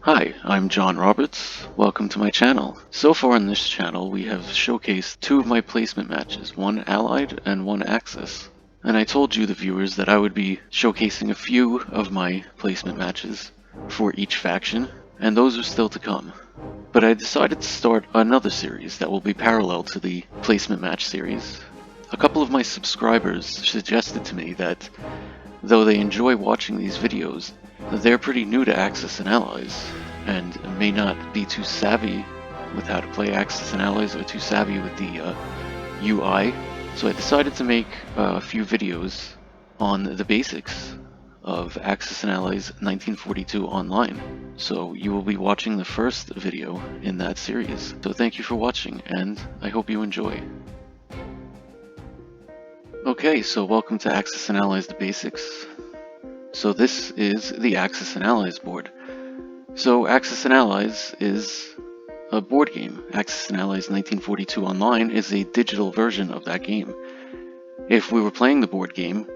Hi, I'm John Roberts. Welcome to my channel. So far on this channel, we have showcased two of my placement matches, one Allied and one Axis. And I told you, the viewers, that I would be showcasing a few of my placement matches for each faction, and those are still to come. But I decided to start another series that will be parallel to the placement match series. A couple of my subscribers suggested to me that though they enjoy watching these videos, they're pretty new to Axis and Allies, and may not be too savvy with how to play Axis and Allies, or too savvy with the UI. So I decided to make a few videos on the basics of Axis and Allies 1942 Online. So you will be watching the first video in that series. So thank you for watching, and I hope you enjoy. Okay, so welcome to Axis and Allies The Basics. So this is the Axis and Allies board. So Axis and Allies is a board game. Axis and Allies 1942 Online is a digital version of that game. If we were playing the board game,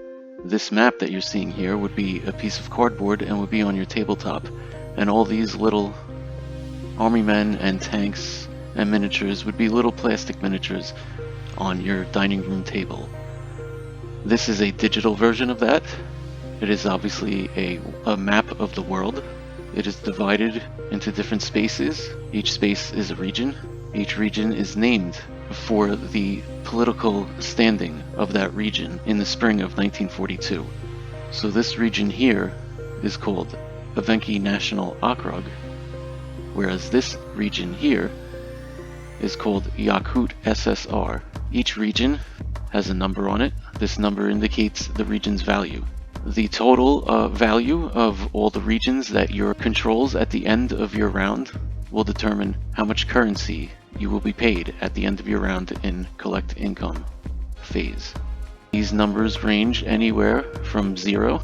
this map that you're seeing here would be a piece of cardboard and would be on your tabletop. And all these little army men and tanks and miniatures would be little plastic miniatures on your dining room table. This is a digital version of that. It is obviously a map of the world. It is divided into different spaces. Each space is a region. Each region is named for the political standing of that region in the spring of 1942. So this region here is called Evenki National Okrug, whereas this region here is called Yakut SSR. Each region has a number on it. This number indicates the region's value. The total value of all the regions that your controls at the end of your round will determine how much currency you will be paid at the end of your round in collect income phase. These numbers range anywhere from 0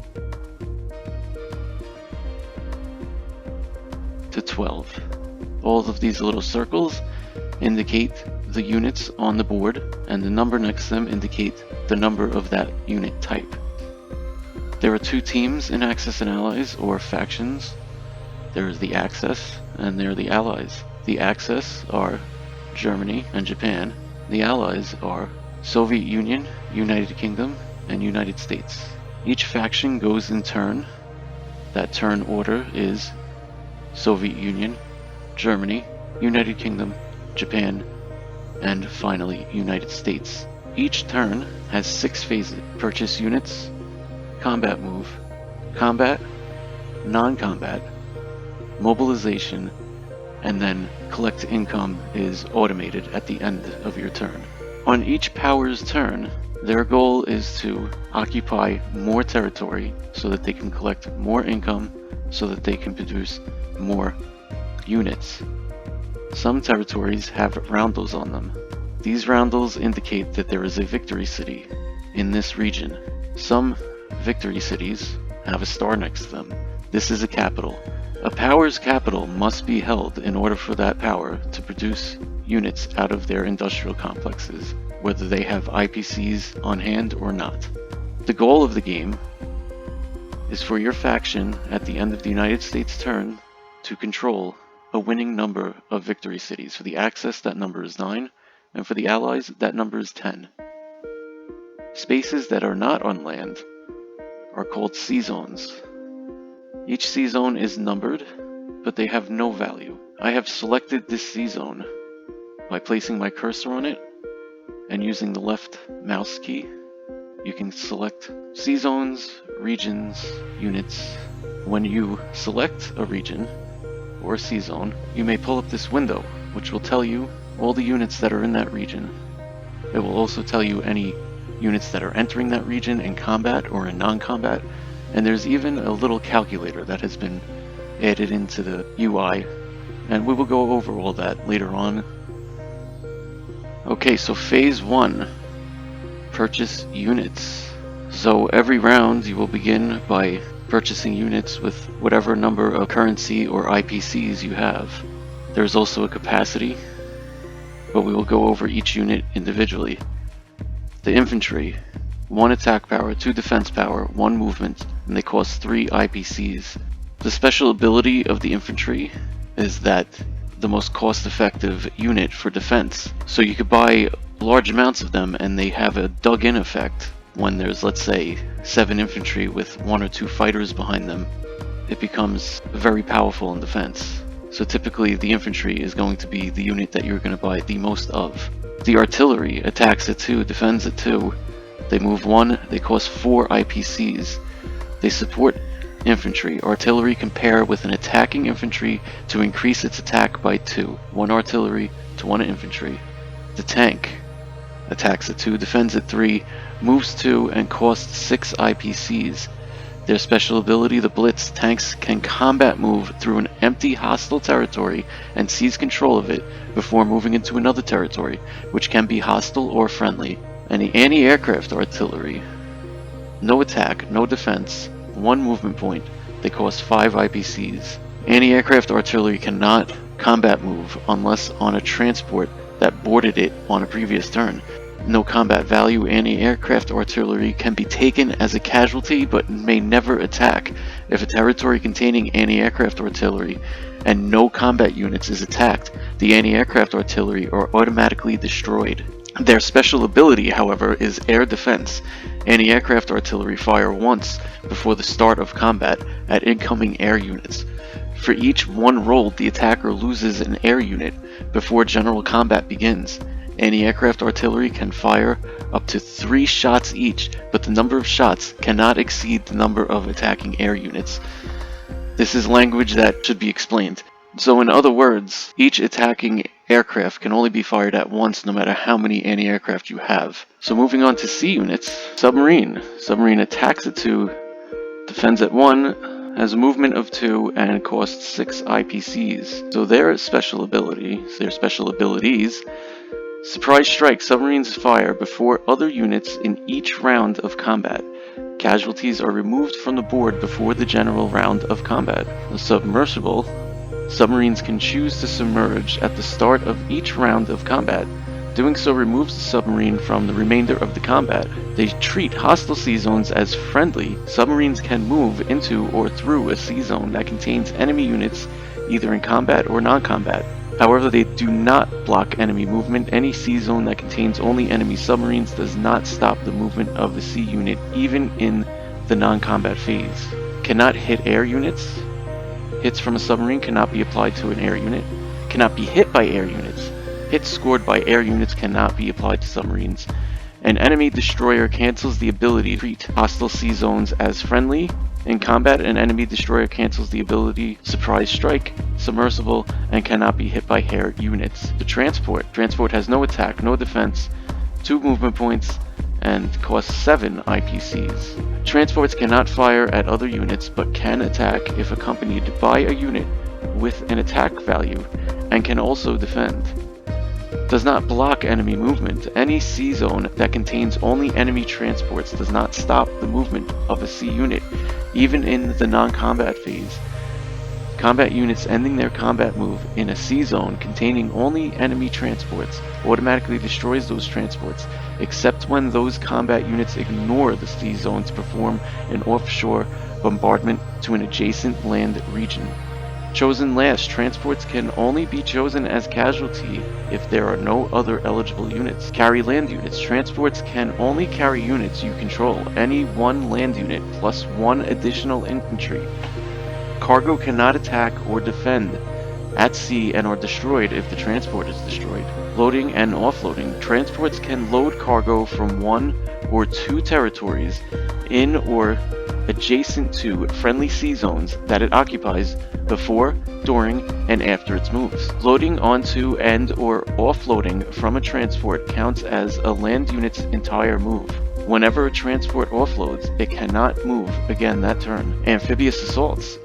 to 12. All of these little circles indicate the units on the board, and the number next to them indicate the number of that unit type. There are two teams in Axis and Allies, or factions. There is the Axis and there are the Allies. The Axis are Germany and Japan. The Allies are Soviet Union, United Kingdom, and United States. Each faction goes in turn. That turn order is Soviet Union, Germany, United Kingdom, Japan, and finally United States. Each turn has 6 phases: purchase units, combat move, combat, non-combat, mobilization, and then collect income is automated at the end of your turn. On each power's turn, their goal is to occupy more territory so that they can collect more income, so that they can produce more units. Some territories have roundels on them. These roundels indicate that there is a victory city in this region. Some victory cities have a star next to them. This is a capital. A power's capital must be held in order for that power to produce units out of their industrial complexes, whether they have IPCs on hand or not. The goal of the game is for your faction at the end of the United States turn to control a winning number of victory cities. For the Axis, that number is 9, and for the Allies, that number is 10. Spaces that are not on land are called C-zones. Each C-zone is numbered, but they have no value. I have selected this C-zone by placing my cursor on it and using the left mouse key. You can select C-zones, regions, units. When you select a region or C-zone, you may pull up this window, which will tell you all the units that are in that region. It will also tell you any units that are entering that region in combat or in non-combat, and there's even a little calculator that has been added into the UI, and we will go over all that later on. Okay, so phase 1, purchase units. So every round you will begin by purchasing units with whatever number of currency or IPCs you have. There's also a capacity, but we will go over each unit individually. The infantry, 1 attack power, 2 defense power, 1 movement, and they cost 3 IPCs. The special ability of the infantry is that the most cost-effective unit for defense. So you could buy large amounts of them and they have a dug-in effect. When there's, let's say, 7 infantry with 1 or 2 fighters behind them, it becomes very powerful in defense. So typically the infantry is going to be the unit that you're going to buy the most of. The artillery attacks at 2, defends at 2. They move 1, they cost 4 IPCs. They support infantry. Artillery can pair with an attacking infantry to increase its attack by 2. 1 artillery to 1 infantry. The tank attacks at 2, defends at 3, moves 2, and costs 6 IPCs. Their special ability, the Blitz, tanks can combat move through an empty hostile territory and seize control of it before moving into another territory, which can be hostile or friendly. And the anti-aircraft artillery, no attack, no defense, 1 movement point, they cost 5 IPCs. Anti-aircraft artillery cannot combat move unless on a transport that boarded it on a previous turn. No combat value. Anti-aircraft artillery can be taken as a casualty but may never attack. If a territory containing anti-aircraft artillery and no combat units is attacked, the anti-aircraft artillery are automatically destroyed. Their special ability, however, is air defense. Anti-aircraft artillery fire once before the start of combat at incoming air units. For each 1 rolled, the attacker loses an air unit before general combat begins. Anti-aircraft artillery can fire up to 3 shots each, but the number of shots cannot exceed the number of attacking air units. This is language that should be explained. So in other words, each attacking aircraft can only be fired at once no matter how many anti-aircraft you have. So moving on to C units, submarine. Submarine attacks at 2, defends at 1, has a movement of 2, and costs 6 IPCs. So their special abilities, surprise strike. Submarines fire before other units in each round of combat. Casualties are removed from the board before the general round of combat. The submersible. Submarines can choose to submerge at the start of each round of combat. Doing so removes the submarine from the remainder of the combat. They treat hostile sea zones as friendly. Submarines can move into or through a sea zone that contains enemy units either in combat or non-combat. However, they do not block enemy movement. Any sea zone that contains only enemy submarines does not stop the movement of the sea unit even in the non-combat phase. Cannot hit air units. Hits from a submarine cannot be applied to an air unit. Cannot be hit by air units. Hits scored by air units cannot be applied to submarines. An enemy destroyer cancels the ability to treat hostile sea zones as friendly. In combat, an enemy destroyer cancels the ability surprise strike, submersible, and cannot be hit by air units. The transport. Transport has no attack, no defense, 2 movement points, and costs 7 IPCs. Transports cannot fire at other units but can attack if accompanied by a unit with an attack value, and can also defend. Does not block enemy movement. Any sea zone that contains only enemy transports does not stop the movement of a sea unit, even in the non-combat phase. Combat units ending their combat move in a sea zone containing only enemy transports automatically destroys those transports, except when those combat units ignore the sea zone to perform an offshore bombardment to an adjacent land region. Chosen last, transports can only be chosen as casualty if there are no other eligible units. Carry land units. Transports can only carry units you control, any 1 land unit plus 1 additional infantry. Cargo cannot attack or defend at sea and are destroyed if the transport is destroyed. Loading and offloading. Transports can load cargo from 1 or 2 territories in or adjacent to friendly sea zones that it occupies before, during, and after its moves. Loading onto and or offloading from a transport counts as a land unit's entire move. Whenever a transport offloads, it cannot move again that turn. Amphibious assaults.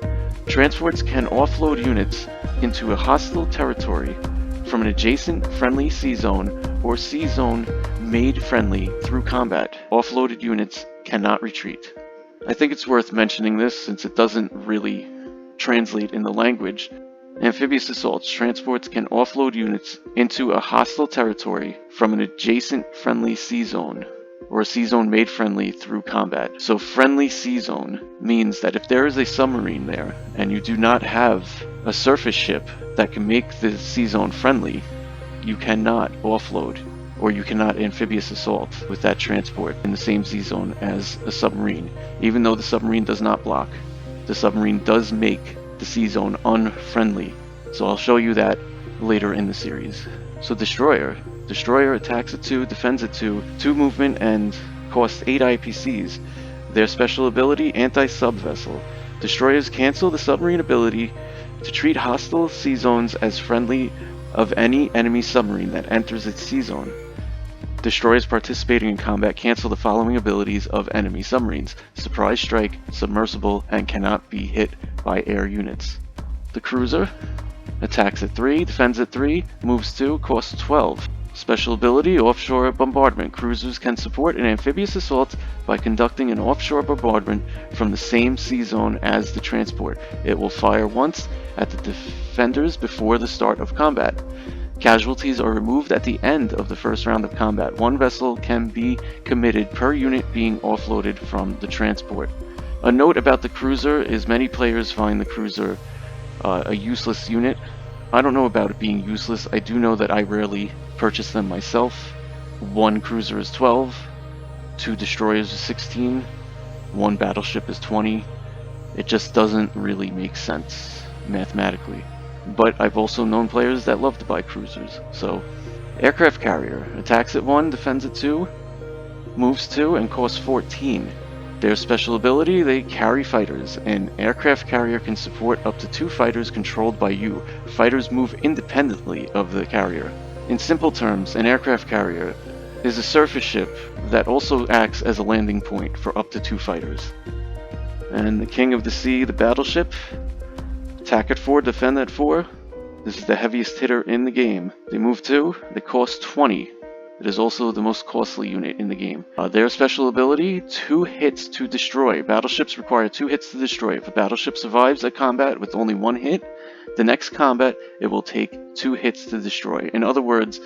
Transports can offload units into a hostile territory from an adjacent friendly sea zone or sea zone made friendly through combat. Offloaded units cannot retreat. I think it's worth mentioning this since it doesn't really translate in the language. Amphibious assaults. Transports can offload units into a hostile territory from an adjacent friendly sea zone or a sea zone made friendly through combat. So friendly sea zone means that if there is a submarine there and you do not have a surface ship that can make the sea zone friendly, you cannot offload or you cannot amphibious assault with that transport in the same sea zone as a submarine. Even though the submarine does not block, the submarine does make the sea zone unfriendly. So I'll show you that later in the series. So Destroyer attacks at 2, defends at 2, 2 movement, and costs 8 IPCs. Their special ability, Anti-Sub Vessel. Destroyers cancel the submarine ability to treat hostile sea zones as friendly of any enemy submarine that enters its sea zone. Destroyers participating in combat cancel the following abilities of enemy submarines: Surprise Strike, Submersible, and cannot be hit by air units. The Cruiser attacks at 3, defends at 3, moves 2, costs 12. Special ability, Offshore Bombardment. Cruisers can support an amphibious assault by conducting an offshore bombardment from the same sea zone as the transport. It will fire once at the defenders before the start of combat. Casualties are removed at the end of the first round of combat. 1 vessel can be committed per unit being offloaded from the transport. A note about the Cruiser is many players find the Cruiser a useless unit. I don't know about it being useless. I do know that I rarely purchase them myself. 1 cruiser is 12, 2 destroyers is 16, 1 battleship is 20. It just doesn't really make sense mathematically. But I've also known players that love to buy cruisers. So, Aircraft Carrier attacks at 1, defends at 2, moves 2, and costs 14. Their special ability, they carry fighters. An aircraft carrier can support up to 2 fighters controlled by you. Fighters move independently of the carrier. In simple terms, an aircraft carrier is a surface ship that also acts as a landing point for up to 2 fighters. And the King of the Sea, the battleship, attack at 4, defend at 4. This is the heaviest hitter in the game. They move 2, they cost 20. It is also the most costly unit in the game. Their special ability, 2 hits to destroy. Battleships require 2 hits to destroy. If a battleship survives a combat with only 1 hit, the next combat it will take 2 hits to destroy. In other words,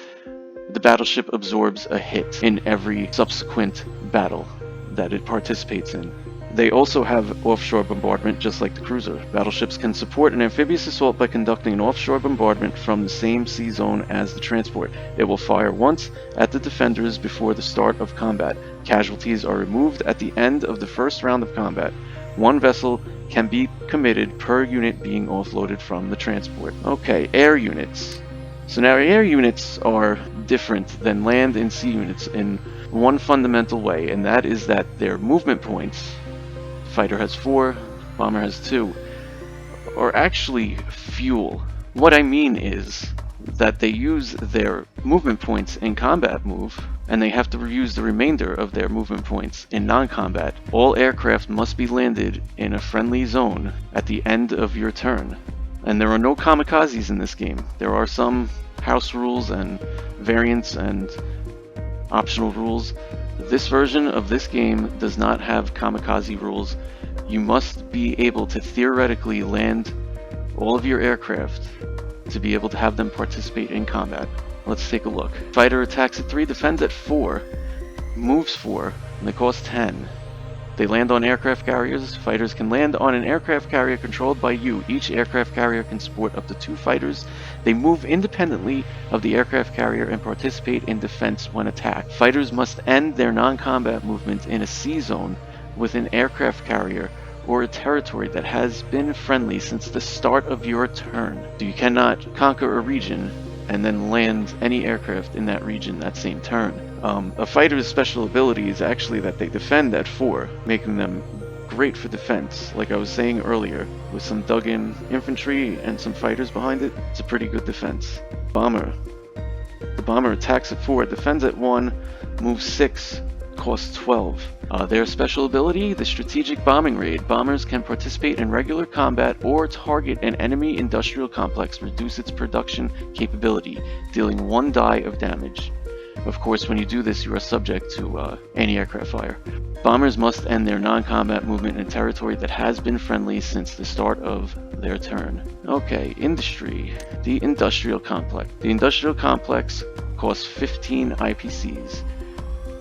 the battleship absorbs a hit in every subsequent battle that it participates in. They also have offshore bombardment, just like the cruiser. Battleships can support an amphibious assault by conducting an offshore bombardment from the same sea zone as the transport. It will fire once at the defenders before the start of combat. Casualties are removed at the end of the first round of combat. 1 vessel can be committed per unit being offloaded from the transport. Okay, air units. So now air units are different than land and sea units in one fundamental way, and that is that their movement points, fighter has 4, bomber has 2, are actually fuel. What I mean is that they use their movement points in combat move, and they have to reuse the remainder of their movement points in non-combat. All aircraft must be landed in a friendly zone at the end of your turn. And there are no kamikazes in this game. There are some house rules and variants and optional rules. This version of this game does not have kamikaze rules. You must be able to theoretically land all of your aircraft to be able to have them participate in combat. Let's take a look. Fighter attacks at 3, defends at 4, moves 4, and they cost 10. They land on aircraft carriers. Fighters can land on an aircraft carrier controlled by you. Each aircraft carrier can support up to 2 fighters. They move independently of the aircraft carrier and participate in defense when attacked. Fighters must end their non-combat movement in a sea zone with an aircraft carrier or a territory that has been friendly since the start of your turn. So you cannot conquer a region and then land any aircraft in that region that same turn. A fighter's special ability is actually that they defend at 4, making them great for defense. Like I was saying earlier, with some dug-in infantry and some fighters behind it, it's a pretty good defense. Bomber. The bomber attacks at 4, defends at 1, moves 6, costs 12. Their special ability, the strategic bombing raid. Bombers can participate in regular combat or target an enemy industrial complex, reduce its production capability, dealing 1 die of damage. Of course, when you do this, you are subject to anti-aircraft fire. Bombers must end their non-combat movement in territory that has been friendly since the start of their turn. Okay, industry. The industrial complex. The industrial complex costs 15 IPCs.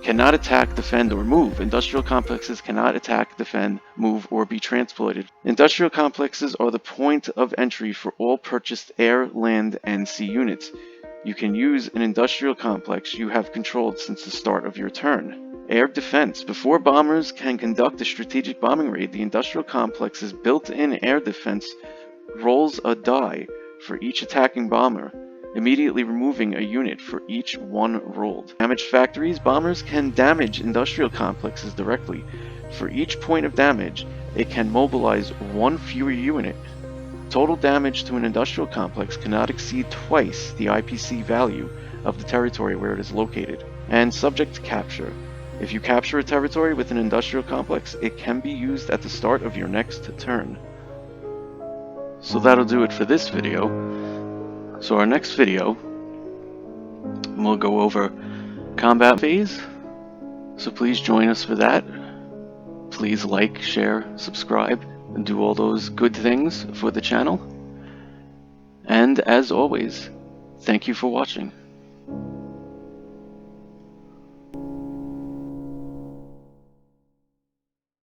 cannot attack, defend, or move. Industrial complexes cannot attack, defend, move, or be transported. Industrial complexes are the point of entry for all purchased air, land, and sea units. You can use an industrial complex you have controlled since the start of your turn. Air defense. Before bombers can conduct a strategic bombing raid, the industrial complex's built-in air defense rolls a die for each attacking bomber, immediately removing a unit for each one rolled. Damaged factories. Bombers can damage industrial complexes directly. For each point of damage, it can mobilize one fewer unit. Total damage to an industrial complex cannot exceed twice the IPC value of the territory where it is located. And subject to capture. If you capture a territory with an industrial complex, it can be used at the start of your next turn. So that'll do it for this video. So our next video, we'll go over combat phase. So please join us for that. Please like, share, subscribe, and do all those good things for the channel. And as always, thank you for watching.